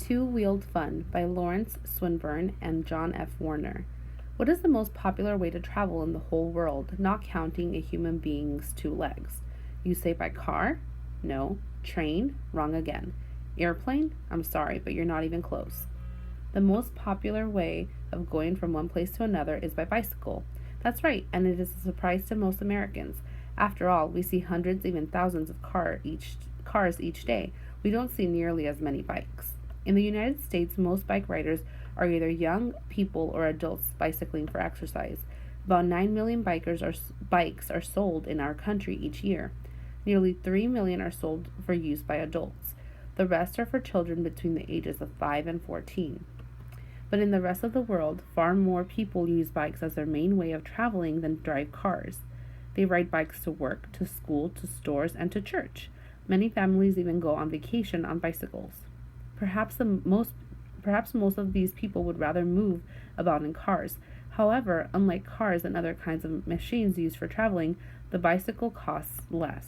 Two-Wheeled Fun by Lawrence Swinburne and John F. Warner. What is the most popular way to travel in the whole world, not counting a human being's two legs? You say by car? No. Train? Wrong again. Airplane? I'm sorry, but you're not even close. The most popular way of going from one place to another is by bicycle. That's right, and it is a surprise to most Americans. After all, we see hundreds, even thousands of cars each day. We don't see nearly as many bikes. In the United States, most bike riders are either young people or adults bicycling for exercise. About 9 million bikes are sold in our country each year. Nearly 3 million are sold for use by adults. The rest are for children between the ages of 5 and 14. But in the rest of the world, far more people use bikes as their main way of traveling than drive cars. They ride bikes to work, to school, to stores, and to church. Many families even go on vacation on bicycles. Perhaps most of these people would rather move about in cars. However, unlike cars and other kinds of machines used for traveling, the bicycle costs less.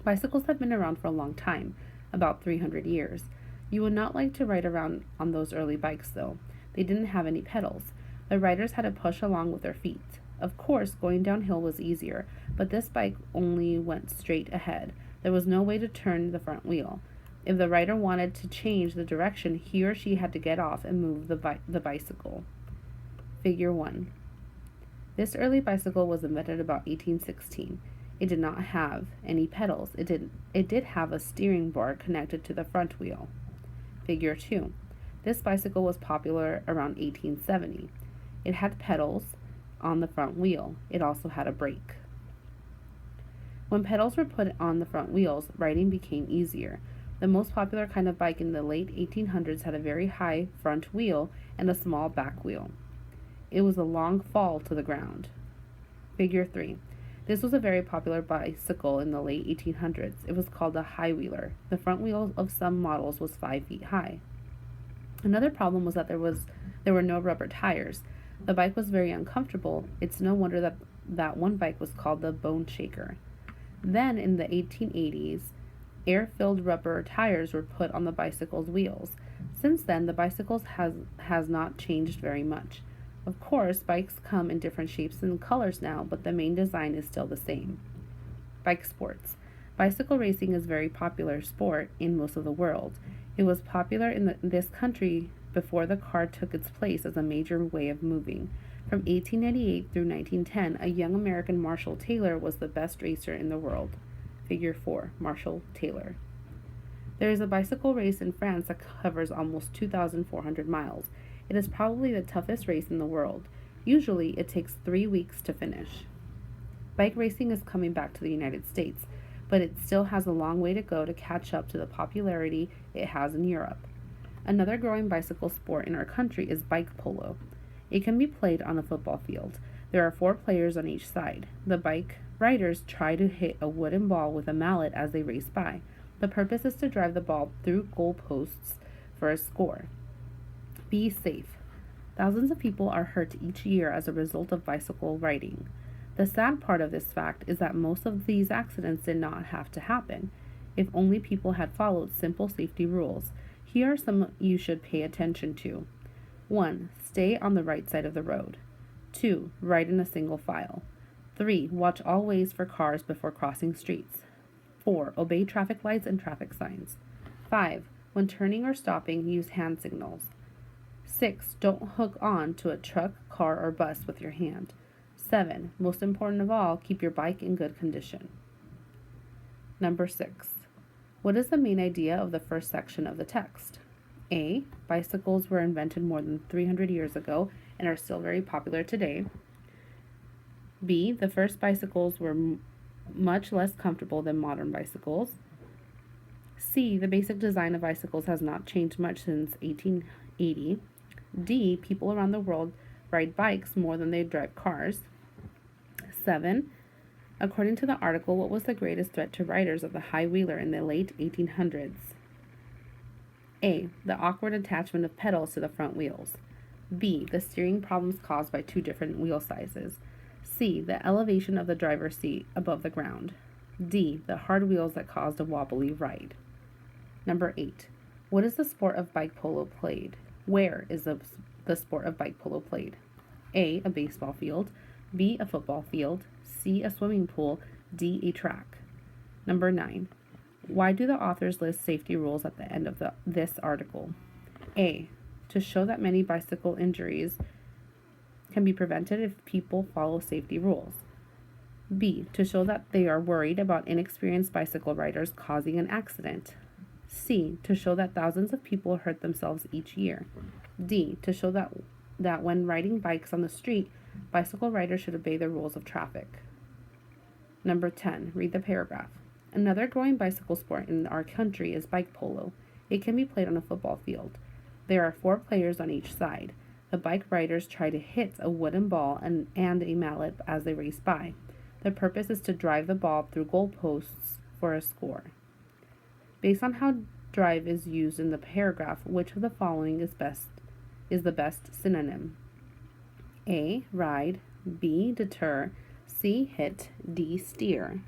Bicycles have been around for a long time, about 300 years. You would not like to ride around on those early bikes, though. They didn't have any pedals. The riders had to push along with their feet. Of course, going downhill was easier, but this bike only went straight ahead. There was no way to turn the front wheel. If the rider wanted to change the direction, he or she had to get off and move the bicycle. Figure 1. This early bicycle was invented about 1816. It did not have any pedals. It did have a steering bar connected to the front wheel. Figure 2. This bicycle was popular around 1870. It had pedals on the front wheel. It also had a brake. When pedals were put on the front wheels, riding became easier. The most popular kind of bike in the late 1800s had a very high front wheel and a small back wheel. It was a long fall to the ground. Figure 3. This was a very popular bicycle in the late 1800s. It was called a high wheeler. The front wheel of some models was 5 feet high. Another problem was that there were no rubber tires. The bike was very uncomfortable. It's no wonder that one bike was called the bone shaker. Then in the 1880s, air-filled rubber tires were put on the bicycle's wheels. Since then, the bicycles has not changed very much. Of course, bikes come in different shapes and colors now, but the main design is still the same. Bike sports. Bicycle racing is a very popular sport in most of the world. It was popular in this country before the car took its place as a major way of moving. From 1898 through 1910, a young American Marshall Taylor was the best racer in the world. Figure 4. Marshall Taylor. There is a bicycle race in France that covers almost 2,400 miles. It is probably the toughest race in the world. Usually, it takes 3 weeks to finish. Bike racing is coming back to the United States, but it still has a long way to go to catch up to the popularity it has in Europe. Another growing bicycle sport in our country is bike polo. It can be played on a football field. There are 4 players on each side. The bike riders try to hit a wooden ball with a mallet as they race by. The purpose is to drive the ball through goal posts for a score. Be safe. Thousands of people are hurt each year as a result of bicycle riding. The sad part of this fact is that most of these accidents did not have to happen, if only people had followed simple safety rules. Here are some you should pay attention to. 1. Stay on the right side of the road. 2. Ride in a single file. 3. Watch all ways for cars before crossing streets. 4. Obey traffic lights and traffic signs. 5. When turning or stopping, use hand signals. 6. Don't hook on to a truck, car, or bus with your hand. 7. Most important of all, keep your bike in good condition. Number 6. What is the main idea of the first section of the text? A. Bicycles were invented more than 300 years ago and are still very popular today. B. The first bicycles were much less comfortable than modern bicycles. C. The basic design of bicycles has not changed much since 1880. D. People around the world ride bikes more than they drive cars. 7. According to the article, what was the greatest threat to riders of the high wheeler in the late 1800s? A. The awkward attachment of pedals to the front wheels. B. The steering problems caused by 2 different wheel sizes. C. The elevation of the driver's seat above the ground. D. The hard wheels that caused a wobbly ride. Number 8. What is the sport of bike polo played? Where is the sport of bike polo played? A. A baseball field. B. A football field. C. A swimming pool. D. A track. Number 9. Why do the authors list safety rules at the end of this article? A. To show that many bicycle injuries can be prevented if people follow safety rules. B. To show that they are worried about inexperienced bicycle riders causing an accident. C. To show that thousands of people hurt themselves each year. D. To show that when riding bikes on the street, bicycle riders should obey the rules of traffic. Number 10. Read the paragraph. Another growing bicycle sport in our country is bike polo. It can be played on a football field. There are 4 players on each side. The bike riders try to hit a wooden ball and a mallet as they race by. The purpose is to drive the ball through goalposts for a score. Based on how drive is used in the paragraph, which of the following is the best synonym? A. Ride. B. Deter. C. Hit. D. Steer.